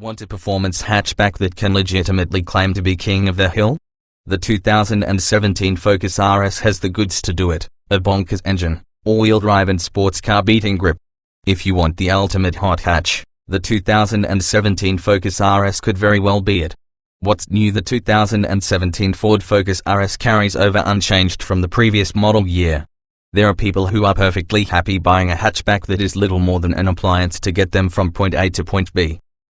Want a performance hatchback that can legitimately claim to be king of the hill? The 2017 Focus RS has the goods to do it: a bonkers engine, all-wheel drive and sports car beating grip. If you want the ultimate hot hatch, the 2017 Focus RS could very well be it. What's new? The 2017 Ford Focus RS carries over unchanged from the previous model year. There are people who are perfectly happy buying a hatchback that is little more than an appliance to get them from point A to point B.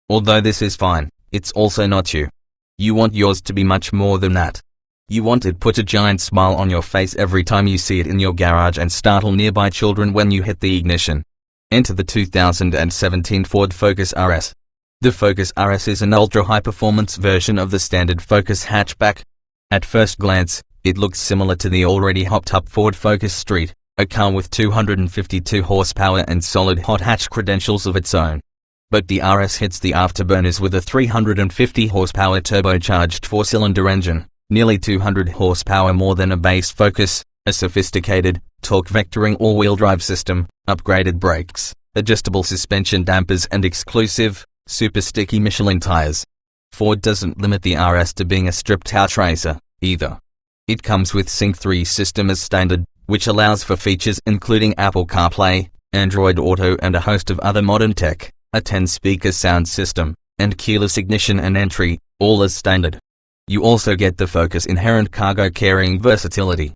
Although this is fine, it's also not you. You want yours to be much more than that. You want it to put a giant smile on your face every time you see it in your garage and startle nearby children when you hit the ignition. Enter the 2017 Ford Focus RS. The Focus RS is an ultra-high-performance version of the standard Focus hatchback. At first glance, it looks similar to the already hopped-up Ford Focus Street, a car with 252 horsepower and solid hot hatch credentials of its own. But the RS hits the afterburners with a 350 horsepower turbocharged four-cylinder engine, nearly 200 horsepower more than a base Focus, a sophisticated, torque-vectoring all-wheel drive system, upgraded brakes, adjustable suspension dampers and exclusive, super sticky Michelin tires. Ford doesn't limit the RS to being a stripped-out racer, either. It comes with Sync 3 system as standard, which allows for features including Apple CarPlay, Android Auto and a host of other modern tech, a 10-speaker sound system, and keyless ignition and entry, all as standard. You also get the Focus inherent cargo-carrying versatility.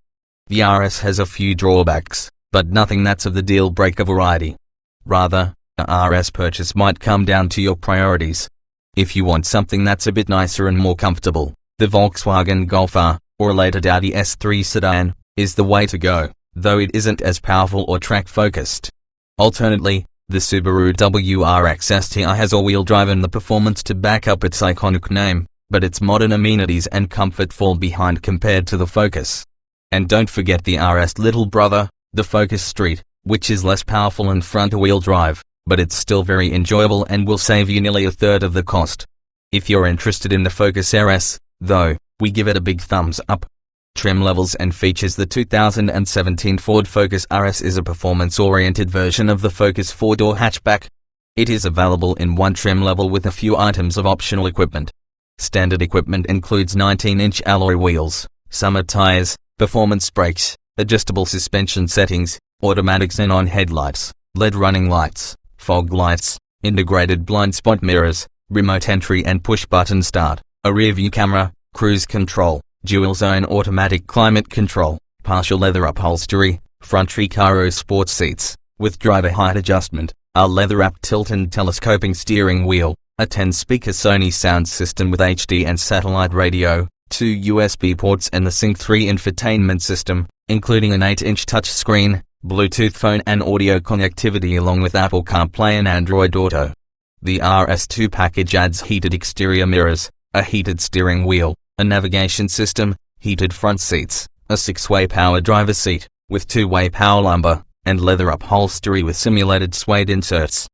The RS has a few drawbacks, but nothing that's of the deal-breaker variety. Rather, a RS purchase might come down to your priorities. If you want something that's a bit nicer and more comfortable, the Volkswagen Golf R, or later Audi S3 sedan, is the way to go, though it isn't as powerful or track-focused. Alternately, the Subaru WRX STI has all-wheel drive and the performance to back up its iconic name, but its modern amenities and comfort fall behind compared to the Focus. And don't forget the RS little brother, the Focus Street, which is less powerful and front-wheel drive, but it's still very enjoyable and will save you nearly a third of the cost. If you're interested in the Focus RS, though, we give it a big thumbs up. Trim levels and features. The 2017 Ford Focus RS is a performance-oriented version of the Focus four-door hatchback. It is available in one trim level with a few items of optional equipment. Standard equipment includes 19-inch alloy wheels, summer tires, performance brakes, adjustable suspension settings, automatic xenon headlights, LED running lights, fog lights, integrated blind spot mirrors, remote entry and push-button start, a rear-view camera, cruise control, dual-zone automatic climate control, partial leather upholstery, front Recaro sports seats, with driver height adjustment, a leather-wrapped tilt and telescoping steering wheel, a 10-speaker Sony sound system with HD and satellite radio, 2 USB ports and the Sync 3 infotainment system, including an 8-inch touchscreen, Bluetooth phone and audio connectivity along with Apple CarPlay and Android Auto. The RS2 package adds heated exterior mirrors, a heated steering wheel, a navigation system, heated front seats, a 6-way power driver seat, with 2-way power lumbar, and leather upholstery with simulated suede inserts.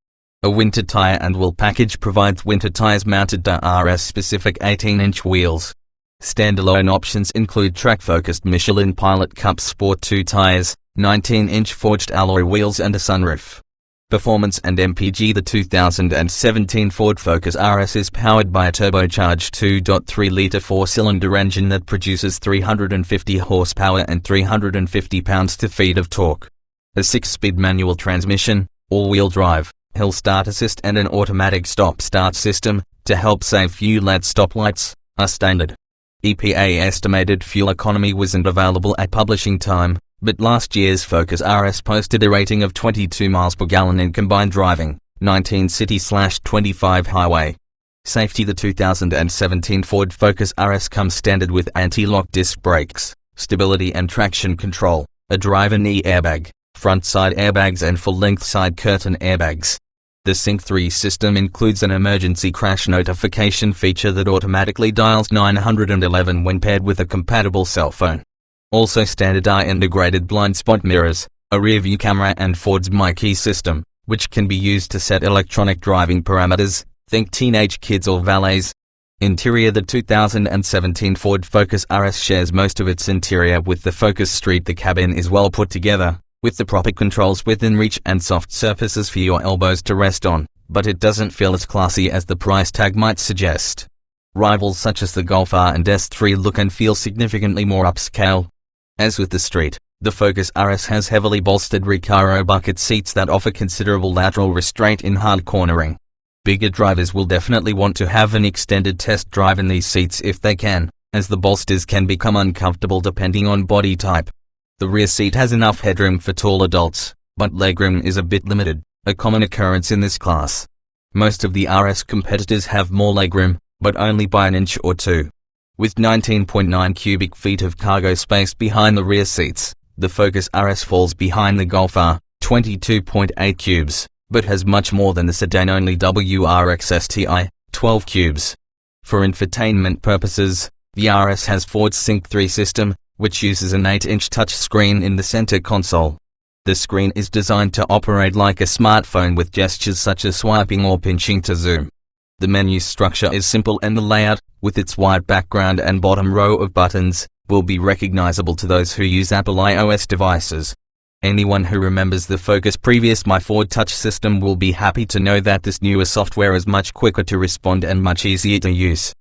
A winter tire and wheel package provides winter tires mounted to RS-specific 18-inch wheels. Standalone options include track-focused Michelin Pilot Cup Sport 2 tires, 19-inch forged alloy wheels and a sunroof. Performance and MPG. The 2017 Ford Focus RS is powered by a turbocharged 2.3-liter four-cylinder engine that produces 350 horsepower and 350 pounds-feet of torque. A 6-speed manual transmission, all-wheel drive, hill start assist and an automatic stop-start system, to help save fuel at stoplights, are standard. EPA estimated fuel economy wasn't available at publishing time, but last year's Focus RS posted a rating of 22 miles per gallon in combined driving, 19 city/25 highway. Safety. The 2017 Ford Focus RS comes standard with anti-lock disc brakes, stability and traction control, a driver knee airbag, front side airbags and full-length side curtain airbags. The Sync 3 system includes an emergency crash notification feature that automatically dials 911 when paired with a compatible cell phone. Also standard are integrated blind spot mirrors, a rear-view camera and Ford's My Key system, which can be used to set electronic driving parameters, think teenage kids or valets. Interior. The 2017 Ford Focus RS shares most of its interior with the Focus Street. The cabin is well put together, with the proper controls within reach and soft surfaces for your elbows to rest on, but it doesn't feel as classy as the price tag might suggest. Rivals such as the Golf R and S3 look and feel significantly more upscale. As with the Street, the Focus RS has heavily bolstered Recaro bucket seats that offer considerable lateral restraint in hard cornering. Bigger drivers will definitely want to have an extended test drive in these seats if they can, as the bolsters can become uncomfortable depending on body type. The rear seat has enough headroom for tall adults, but legroom is a bit limited, a common occurrence in this class. Most of the RS competitors have more legroom, but only by an inch or two. With 19.9 cubic feet of cargo space behind the rear seats, the Focus RS falls behind the Golf R, 22.8 cubes, but has much more than the sedan-only WRX STI, 12 cubes. For infotainment purposes, the RS has Ford's Sync 3 system, which uses an 8-inch touchscreen in the center console. The screen is designed to operate like a smartphone with gestures such as swiping or pinching to zoom. The menu structure is simple and the layout, with its white background and bottom row of buttons, will be recognizable to those who use Apple iOS devices. Anyone who remembers the Focus previous My Ford Touch system will be happy to know that this newer software is much quicker to respond and much easier to use.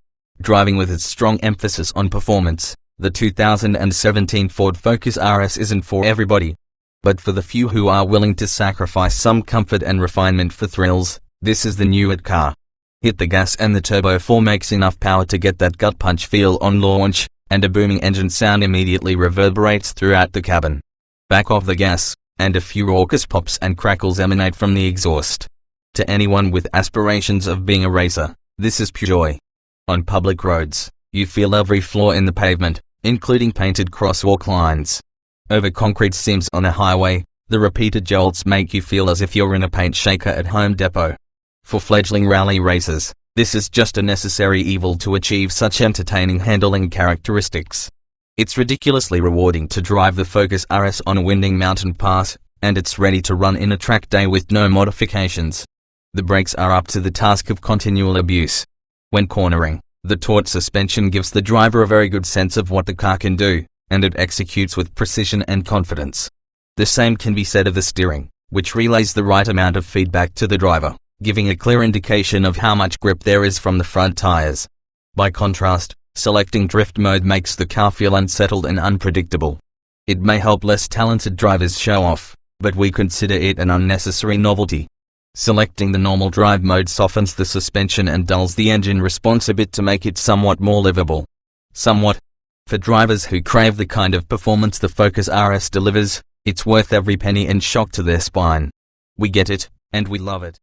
Driving with its strong emphasis on performance, the 2017 Ford Focus RS isn't for everybody. But for the few who are willing to sacrifice some comfort and refinement for thrills, this is the newer car. Hit the gas and the Turbo 4 makes enough power to get that gut punch feel on launch, and a booming engine sound immediately reverberates throughout the cabin. Back off the gas, and a few raucous pops and crackles emanate from the exhaust. To anyone with aspirations of being a racer, this is pure joy. On public roads, you feel every flaw in the pavement, including painted crosswalk lines. Over concrete seams on a highway, the repeated jolts make you feel as if you're in a paint shaker at Home Depot. For fledgling rally racers, this is just a necessary evil to achieve such entertaining handling characteristics. It's ridiculously rewarding to drive the Focus RS on a winding mountain pass, and it's ready to run in a track day with no modifications. The brakes are up to the task of continual abuse. When cornering, the taut suspension gives the driver a very good sense of what the car can do, and it executes with precision and confidence. The same can be said of the steering, which relays the right amount of feedback to the driver, giving a clear indication of how much grip there is from the front tires. By contrast, selecting drift mode makes the car feel unsettled and unpredictable. It may help less talented drivers show off, but we consider it an unnecessary novelty. Selecting the normal drive mode softens the suspension and dulls the engine response a bit to make it somewhat more livable. Somewhat. For drivers who crave the kind of performance the Focus RS delivers, it's worth every penny and shock to their spine. We get it, and we love it.